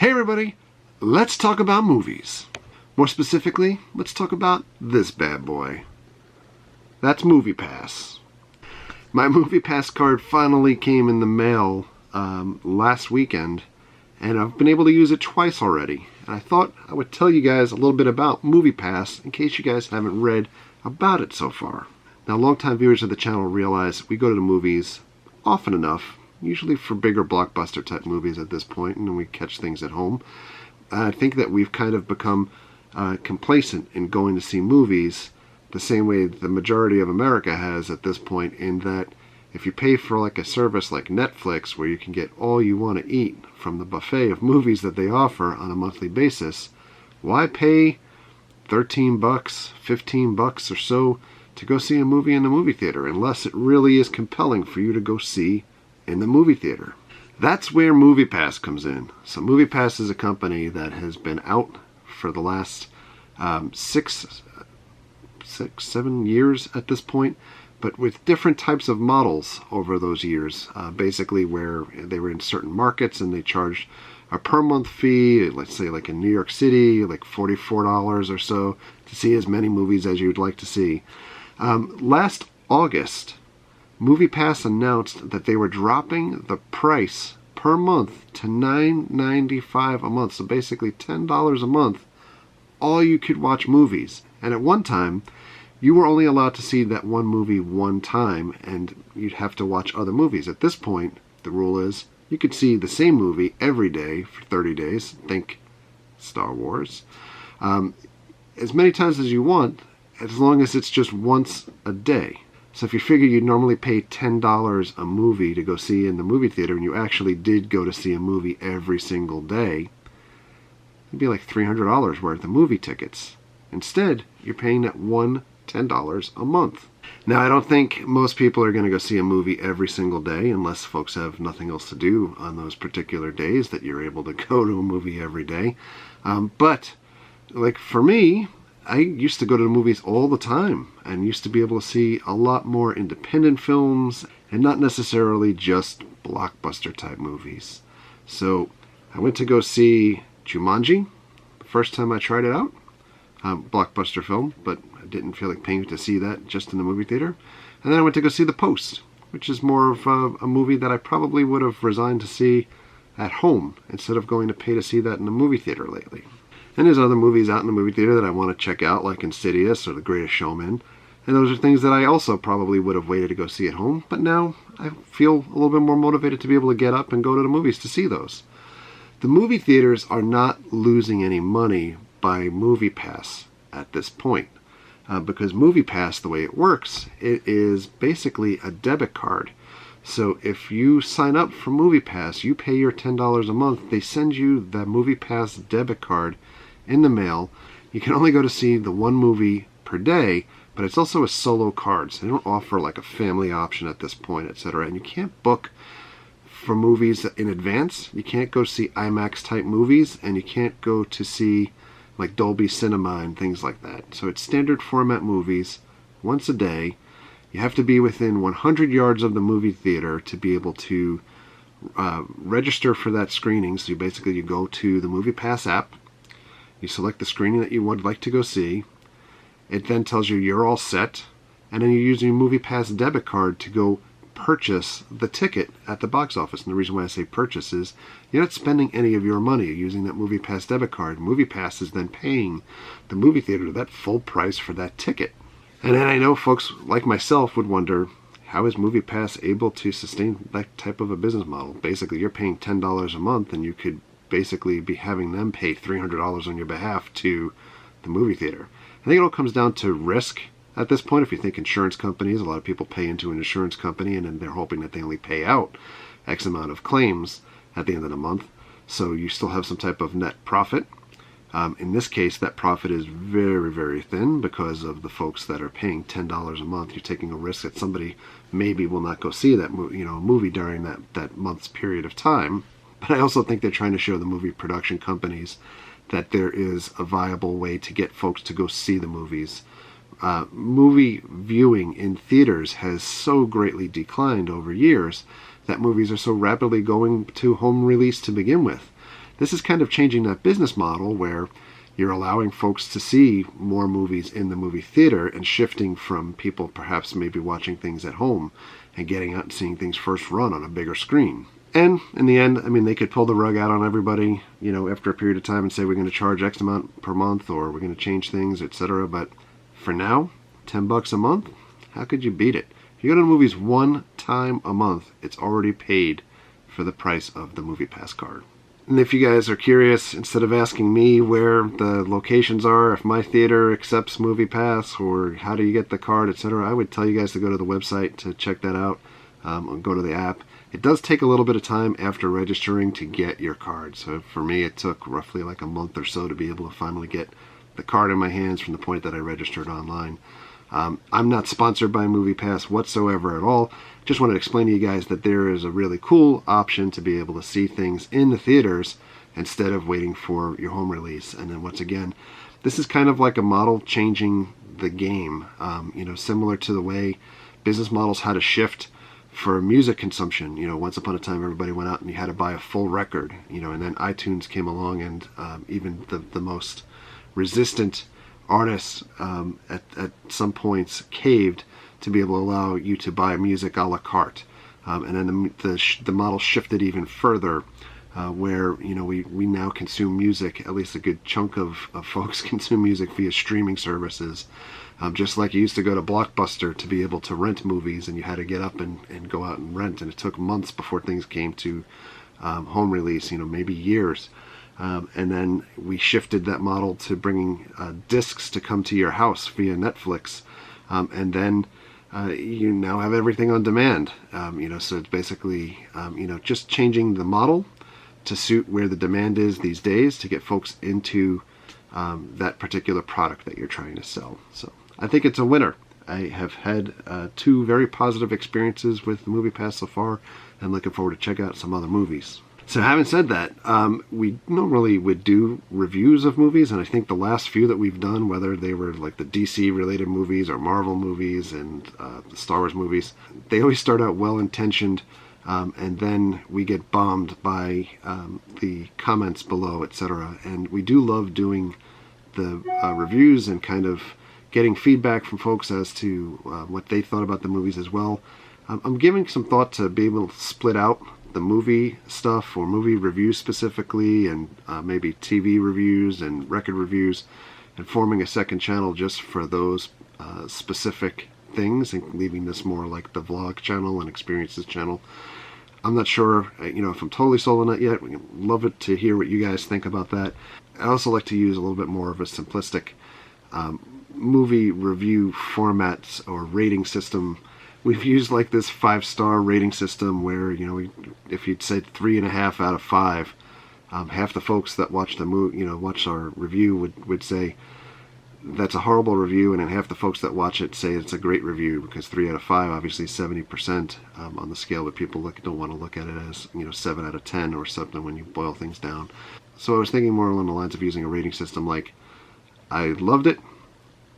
Hey everybody, let's talk about movies. More specifically, let's talk about this bad boy. That's MoviePass. My MoviePass card finally came in the mail last weekend, and I've been able to use it twice already. And I thought I would tell you guys a little bit about MoviePass in case you guys haven't read about it so far. Now, longtime viewers of the channel realize we go to the movies often enough, usually for bigger blockbuster type movies at this point, and then we catch things at home. I think that we've kind of become complacent in going to see movies the same way the majority of America has at this point, in that if you pay for like a service like Netflix where you can get all you want to eat from the buffet of movies that they offer on a monthly basis, why pay $13, $15 or so to go see a movie in the movie theater unless it really is compelling for you to go see in the movie theater? That's where MoviePass comes in. So MoviePass is a company that has been out for the last 7 years at this point, but with different types of models over those years. Basically where they were in certain markets and they charged a per month fee, let's say like in New York City, like $44 or so to see as many movies as you'd like to see. Last August, MoviePass announced that they were dropping the price per month to $9.95 a month. So basically $10 a month, all you could watch movies. And at one time, you were only allowed to see that one movie one time, and you'd have to watch other movies. At this point, the rule is you could see the same movie every day for 30 days. Think Star Wars. As many times as you want, as long as it's just once a day. So if you figure you'd normally pay $10 a movie to go see in the movie theater, and you actually did go to see a movie every single day, it'd be like $300 worth of movie tickets. Instead, you're paying that one $10 a month. Now, I don't think most people are going to go see a movie every single day unless folks have nothing else to do on those particular days that you're able to go to a movie every day. But like for me, I used to go to the movies all the time and used to be able to see a lot more independent films and not necessarily just blockbuster type movies. So I went to go see Jumanji the first time I tried it out. Blockbuster film, but I didn't feel like paying to see that just in the movie theater. And then I went to go see The Post, which is more of a movie that I probably would have resigned to see at home instead of going to pay to see that in the movie theater lately. And there's other movies out in the movie theater that I want to check out, like Insidious or The Greatest Showman. And those are things that I also probably would have waited to go see at home. But now I feel a little bit more motivated to be able to get up and go to the movies to see those. The movie theaters are not losing any money by MoviePass at this point. Because MoviePass, the way it works, it is basically a debit card. So if you sign up for MoviePass, you pay your $10 a month, they send you the MoviePass debit card in the mail. You can only go to see the one movie per day, but it's also a solo card, so they don't offer like a family option at this point, etc. And you can't book for movies in advance. You can't go see IMAX type movies, and you can't go to see like Dolby Cinema and things like that. So it's standard format movies once a day. You have to be within 100 yards of the movie theater to be able to register for that screening. So you go to the MoviePass app, you select the screening that you would like to go see. It then tells you you're all set, and then you use your MoviePass debit card to go purchase the ticket at the box office. And the reason why I say purchase is you're not spending any of your money using that MoviePass debit card. MoviePass is then paying the movie theater that full price for that ticket. And then I know folks like myself would wonder, how is MoviePass able to sustain that type of a business model? Basically, you're paying $10 a month, and you could basically be having them pay $300 on your behalf to the movie theater. I think it all comes down to risk at this point. If you think insurance companies, a lot of people pay into an insurance company, and then they're hoping that they only pay out X amount of claims at the end of the month. So you still have some type of net profit. In this case, that profit is very, very thin because of the folks that are paying $10 a month. You're taking a risk that somebody maybe will not go see that movie during that month's period of time. But I also think they're trying to show the movie production companies that there is a viable way to get folks to go see the movies. Movie viewing in theaters has so greatly declined over years that movies are so rapidly going to home release to begin with. this is kind of changing that business model where you're allowing folks to see more movies in the movie theater and shifting from people perhaps maybe watching things at home and getting out and seeing things first run on a bigger screen. And in the end, I mean, they could pull the rug out on everybody, you know, after a period of time and say we're going to charge X amount per month or we're going to change things, etc. But for now, $10 a month, how could you beat it? If you go to the movies one time a month, it's already paid for the price of the MoviePass card. And if you guys are curious, instead of asking me where the locations are, if my theater accepts MoviePass or how do you get the card, etc., I would tell you guys to go to the website to check that out, or go to the app. It does take a little bit of time after registering to get your card. So for me, it took roughly like a month or so to be able to finally get the card in my hands from the point that I registered online. I'm not sponsored by MoviePass whatsoever at all. Just wanted to explain to you guys that there is a really cool option to be able to see things in the theaters instead of waiting for your home release. And then once again, this is kind of like a model changing the game, you know, similar to the way business models had to shift for music consumption. You know, once upon a time everybody went out and you had to buy a full record, you know, and then iTunes came along and even the most resistant artists at some points caved to be able to allow you to buy music a la carte, and then the model shifted even further, where, you know, we now consume music, at least a good chunk of folks consume music via streaming services, just like you used to go to Blockbuster to be able to rent movies and you had to get up and go out and rent, and it took months before things came to home release, you know, maybe years. And then we shifted that model to bringing discs to come to your house via Netflix, and then you now have everything on demand. You know, so it's basically you know, just changing the model to suit where the demand is these days to get folks into that particular product that you're trying to sell. So I think it's a winner. I have had 2 very positive experiences with MoviePass so far, and looking forward to check out some other movies. So having said that, we normally would do reviews of movies, and I think the last few that we've done, whether they were like the DC related movies or Marvel movies and the Star Wars movies, they always start out well intentioned, and then we get bombed by the comments below, etc. And we do love doing the reviews and kind of getting feedback from folks as to what they thought about the movies as well. I'm giving some thought to be able to split out the movie stuff, or movie reviews specifically, and maybe TV reviews and record reviews, and forming a second channel just for those specific things, and leaving this more like the vlog channel and experiences channel. I'm not sure, you know, if I'm totally sold on it yet. We love it to hear what you guys think about that. I also like to use a little bit more of a simplistic movie review format or rating system. We've used like this 5-star rating system where, you know, if you'd said 3.5 out of 5, half the folks that watch the movie, you know, watch our review would say that's a horrible review, and then half the folks that watch it say it's a great review, because 3 out of 5 obviously 70% on the scale, but people don't want to look at it as, you know, 7 out of 10 or something when you boil things down. So I was thinking more along the lines of using a rating system like I loved it,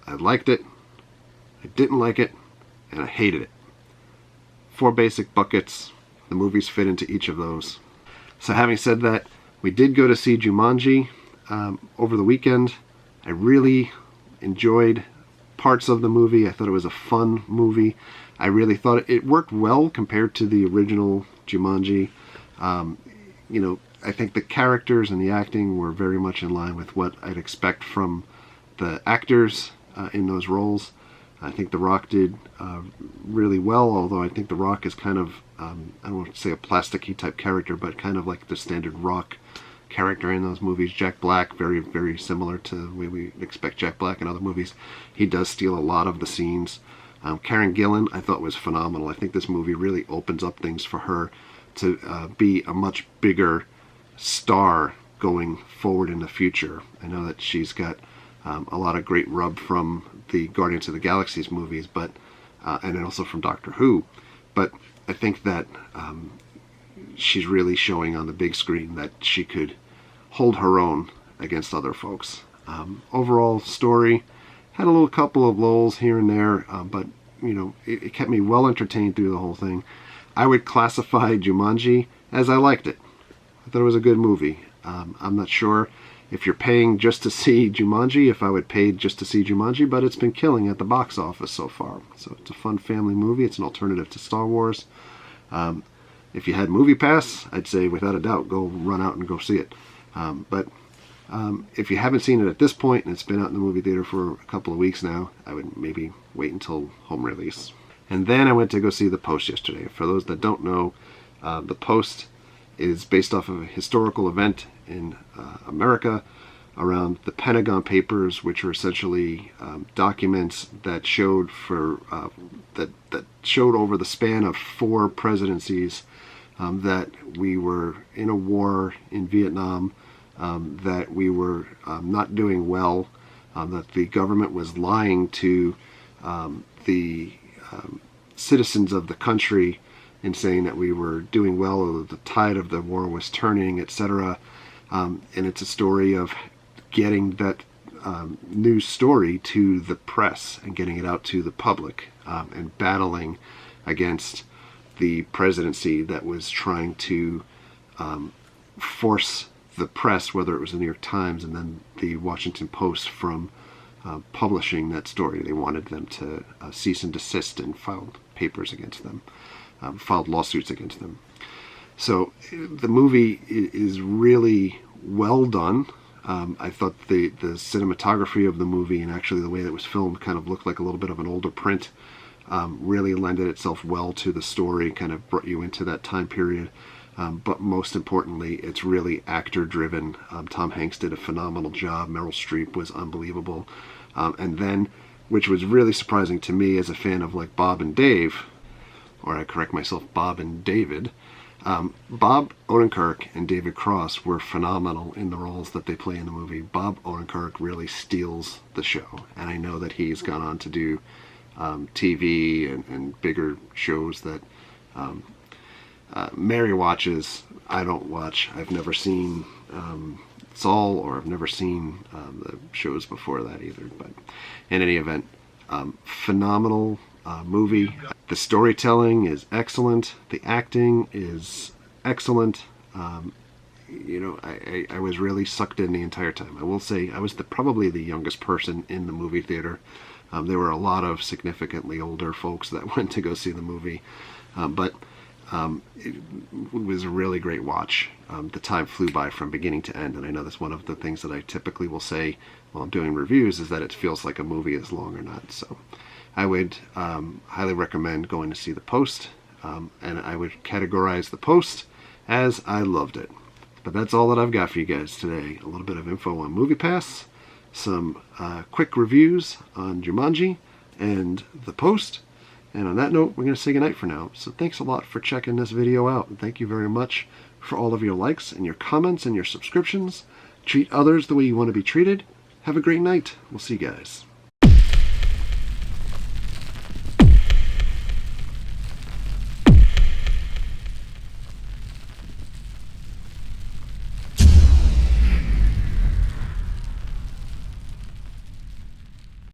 I liked it, I didn't like it, and I hated it. 4 basic buckets. The movies fit into each of those. So having said that, we did go to see Jumanji over the weekend. I really enjoyed parts of the movie. I thought it was a fun movie. I really thought it worked well compared to the original Jumanji. You know, I think the characters and the acting were very much in line with what I'd expect from the actors in those roles. I think The Rock did really well, although I think The Rock is kind of, I don't want to say a plasticky type character, but kind of like the standard Rock character in those movies. Jack Black, very, very similar to the way we expect Jack Black in other movies. He does steal a lot of the scenes. Karen Gillan, I thought, was phenomenal. I think this movie really opens up things for her to be a much bigger star going forward in the future. I know that she's got a lot of great rub from the Guardians of the Galaxy's movies, but and then also from Doctor Who. But I think that she's really showing on the big screen that she could hold her own against other folks. Overall story had a little couple of lulls here and there, but you know, it kept me well entertained through the whole thing. I would classify Jumanji as I liked it. I thought it was a good movie. I'm not sure if you're paying just to see Jumanji, if I would pay just to see Jumanji, but it's been killing at the box office so far. So it's a fun family movie. It's an alternative to Star Wars. If you had MoviePass, I'd say without a doubt, go run out and go see it. But if you haven't seen it at this point, and it's been out in the movie theater for a couple of weeks now, I would maybe wait until home release. And then I went to go see The Post yesterday. For those that don't know, The Post is based off of a historical event in America around the Pentagon Papers, which are essentially documents that showed that showed over the span of 4 presidencies that we were in a war in Vietnam, that we were not doing well, that the government was lying to the citizens of the country in saying that we were doing well, or the tide of the war was turning, etc. And it's a story of getting that news story to the press and getting it out to the public, and battling against the presidency that was trying to force the press, whether it was the New York Times and then the Washington Post, from publishing that story. They wanted them to cease and desist, and filed papers against them, filed lawsuits against them. So the movie is really well done. I thought the cinematography of the movie, and actually the way that it was filmed, kind of looked like a little bit of an older print. Really lended itself well to the story, kind of brought you into that time period. But most importantly, it's really actor-driven. Tom Hanks did a phenomenal job. Meryl Streep was unbelievable. And then, which was really surprising to me as a fan of like Bob and Dave, or I correct myself, Bob and David, Bob Odenkirk and David Cross were phenomenal in the roles that they play in the movie. Bob Odenkirk really steals the show, and I know that he's gone on to do TV and bigger shows that Mary watches. I don't watch. I've never seen Saul, or I've never seen the shows before that either. But in any event, phenomenal movie. The storytelling is excellent. The acting is excellent. You know, I was really sucked in the entire time. I will say I was probably the youngest person in the movie theater. There were a lot of significantly older folks that went to go see the movie, but it was a really great watch. The time flew by from beginning to end, and I know that's one of the things that I typically will say while I'm doing reviews, is that it feels like a movie is long or not. So I would highly recommend going to see The Post, and I would categorize The Post as I loved it. But that's all that I've got for you guys today. A little bit of info on MoviePass, some quick reviews on Jumanji and The Post. And on that note, we're going to say goodnight for now. So thanks a lot for checking this video out. And thank you very much for all of your likes and your comments and your subscriptions. Treat others the way you want to be treated. Have a great night. We'll see you guys.